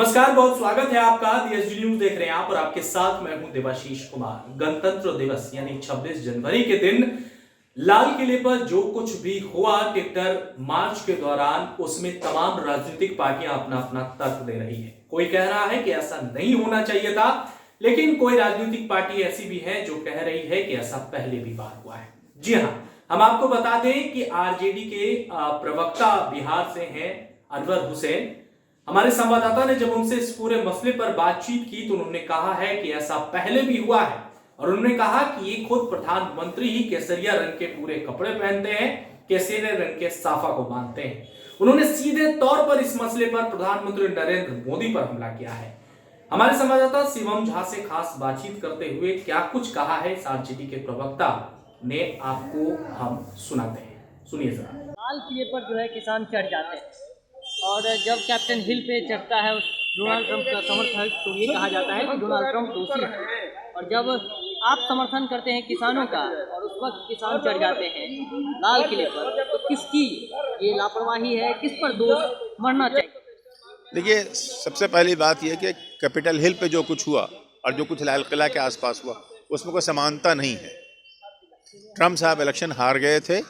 नमस्कार, बहुत स्वागत है आपका। DSG न्यूज देख रहे हैं आप और आपके साथ मैं हूं देवाशीष कुमार। गणतंत्र दिवस यानी 26 जनवरी के दिन लाल किले पर जो कुछ भी हुआ ट्रैक्टर मार्च के दौरान, उसमें तमाम राजनीतिक पार्टियां अपना अपना तर्क दे रही है। कोई कह रहा है कि ऐसा नहीं होना चाहिए था, लेकिन कोई राजनीतिक पार्टी ऐसी भी है जो कह रही है कि ऐसा पहले भी बार हुआ है। जी हाँ, हम आपको बता दें कि आरजेडी के प्रवक्ता बिहार से हैं अनवर हुसैन। हमारे संवाददाता ने जब उनसे इस पूरे मसले पर बातचीत की तो उन्होंने कहा है कि ऐसा पहले भी हुआ है और उन्होंने कहा कि ये खुद प्रधानमंत्री ही केसरिया रंग के पूरे कपड़े पहनते हैं, केसरिया रंग के साफा को बांधते हैं। उन्होंने सीधे तौर पर इस मसले पर प्रधानमंत्री नरेंद्र मोदी पर हमला किया है। हमारे संवाददाता शिवम झा से खास बातचीत करते हुए क्या कुछ कहा है आरजेडी के प्रवक्ता ने, आपको हम सुनाते हैं, सुनिए जरा। लाल किले पर जो है किसान चढ़ जाते हैं और जब कैप्टन हिल पे चढ़ता है उस डोनाल्ड ट्रंप का समर्थक, तो ये कहा जाता है कि डोनाल्ड ट्रंप दोषी है। और जब आप समर्थन करते हैं किसानों का और उस वक्त किसान चढ़ जाते हैं लाल किले पर, तो किसकी ये लापरवाही है, किस पर दोष मरना चाहिए? देखिए, सबसे पहली बात यह कि कैपिटल हिल पे जो कुछ हुआ और जो कुछ लाल किला के आसपास हुआ, उसमें कोई समानता नहीं है। ट्रंप साहब इलेक्शन हार गए थे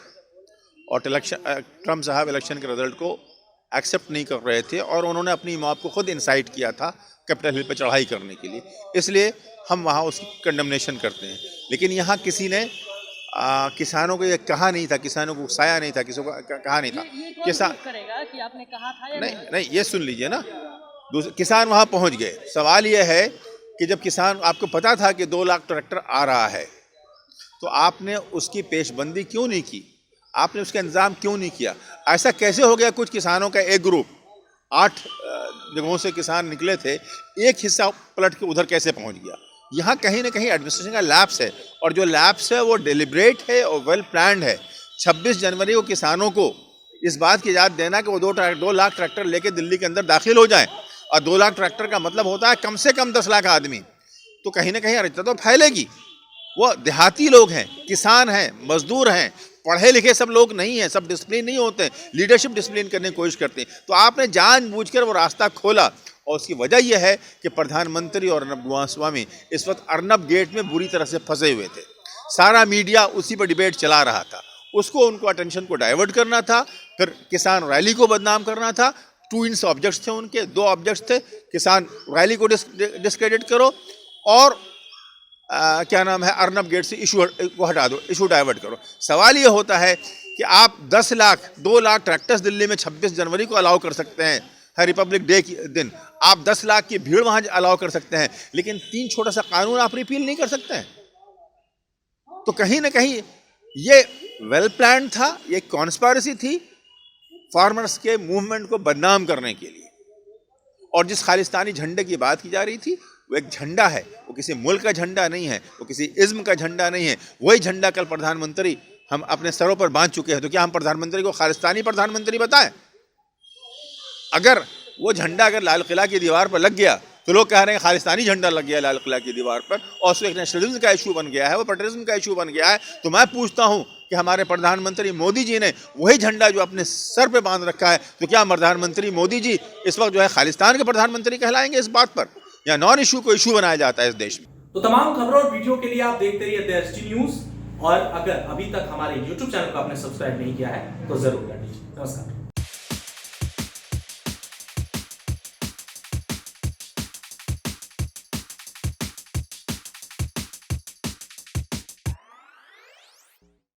और ट्रंप साहब इलेक्शन के रिजल्ट को एक्सेप्ट नहीं कर रहे थे और उन्होंने अपनी मॉब को खुद इंसाइट किया था कैपिटल हिल पर चढ़ाई करने के लिए। इसलिए हम वहाँ उसकी कंडेमनेशन करते हैं। लेकिन यहाँ किसी ने किसानों को ये कहा नहीं था, किसानों को उकसाया नहीं था, किसी को कहा नहीं था। किसान करेगा कि आपने कहा था या नहीं, ये सुन लीजिए ना, किसान वहाँ पहुँच गए। सवाल ये है कि जब किसान, आपको पता था कि 2 लाख ट्रैक्टर आ रहा है, तो आपने उसकी पेशबंदी क्यों नहीं की? आपने उसका इंतजाम क्यों नहीं किया? ऐसा कैसे हो गया? कुछ किसानों का एक ग्रुप 8 जगहों से किसान निकले थे, एक हिस्सा पलट के उधर कैसे पहुंच गया? यहाँ कहीं ना कहीं एडमिनिस्ट्रेशन का लैप्स है और जो लैप्स है वो डेलिब्रेट है और वेल प्लान्ड है। 26 जनवरी को किसानों को इस बात की याद देना कि वो 2 लाख ट्रैक्टर लेके दिल्ली के अंदर दाखिल हो जाएं, और 2 लाख ट्रैक्टर का मतलब होता है कम से कम 10 लाख आदमी। तो कहीं ना कहीं अराजकता तो फैलेगी। वो देहाती लोग हैं, किसान हैं, मजदूर हैं, पढ़े लिखे सब लोग नहीं हैं, सब डिसिप्लिन नहीं होते हैं, लीडरशिप डिसिप्लिन करने की कोशिश करते हैं। तो आपने जानबूझकर वो रास्ता खोला और उसकी वजह यह है कि प्रधानमंत्री और अर्नब गोस्वामी इस वक्त अर्नब गेट में बुरी तरह से फंसे हुए थे। सारा मीडिया उसी पर डिबेट चला रहा था, उसको उनको अटेंशन को डाइवर्ट करना था, फिर किसान रैली को बदनाम करना था। 2 ऑब्जेक्ट्स थे उनके, 2 ऑब्जेक्ट्स थे, किसान रैली को डिस्क्रेडिट करो और क्या नाम है, अर्नब गेट से इशू को हटा दो, इशू डाइवर्ट करो। सवाल ये होता है कि आप 2 लाख ट्रैक्टर्स दिल्ली में 26 जनवरी को अलाउ कर सकते हैं, हर रिपब्लिक डे के दिन आप 10 लाख की भीड़ वहाँ अलाउ कर सकते हैं, लेकिन 3 छोटा सा कानून आप रिपील नहीं कर सकते हैं। तो कहीं ना कहीं ये वेल प्लान था, ये कॉन्स्पायरेसी थी फार्मर्स के मूवमेंट को बदनाम करने के लिए। और जिस खालिस्तानी झंडे की बात की जा रही थी, वो एक झंडा है, वो किसी मुल्क का झंडा नहीं है, वो किसी इज्म का झंडा नहीं है। वही झंडा कल प्रधानमंत्री हम अपने सरों पर बांध चुके हैं। तो क्या हम प्रधानमंत्री को खालिस्तानी प्रधानमंत्री बताएं? अगर वो झंडा अगर लाल किला की दीवार पर लग गया तो लोग कह रहे हैं खालिस्तानी झंडा लग गया लाल किला की दीवार पर और उसको एक नेशनलिज्म का इशू बन गया है, वो पेट्रियटिज्म का इशू बन गया है। तो मैं पूछता हूं कि हमारे प्रधानमंत्री मोदी जी ने वही झंडा जो अपने सर पे बांध रखा है, तो क्या प्रधानमंत्री मोदी जी इस वक्त जो है खालिस्तान के प्रधानमंत्री कहलाएंगे इस बात पर, या नॉन इशू को इशू बनाया जाता है इस देश में? तो तमाम खबरों और वीडियो के लिए आप देखते रहिए DSG न्यूज, और अगर अभी तक हमारे YouTube चैनल को आपने सब्सक्राइब नहीं किया है तो जरूर कर लीजिए। नमस्कार।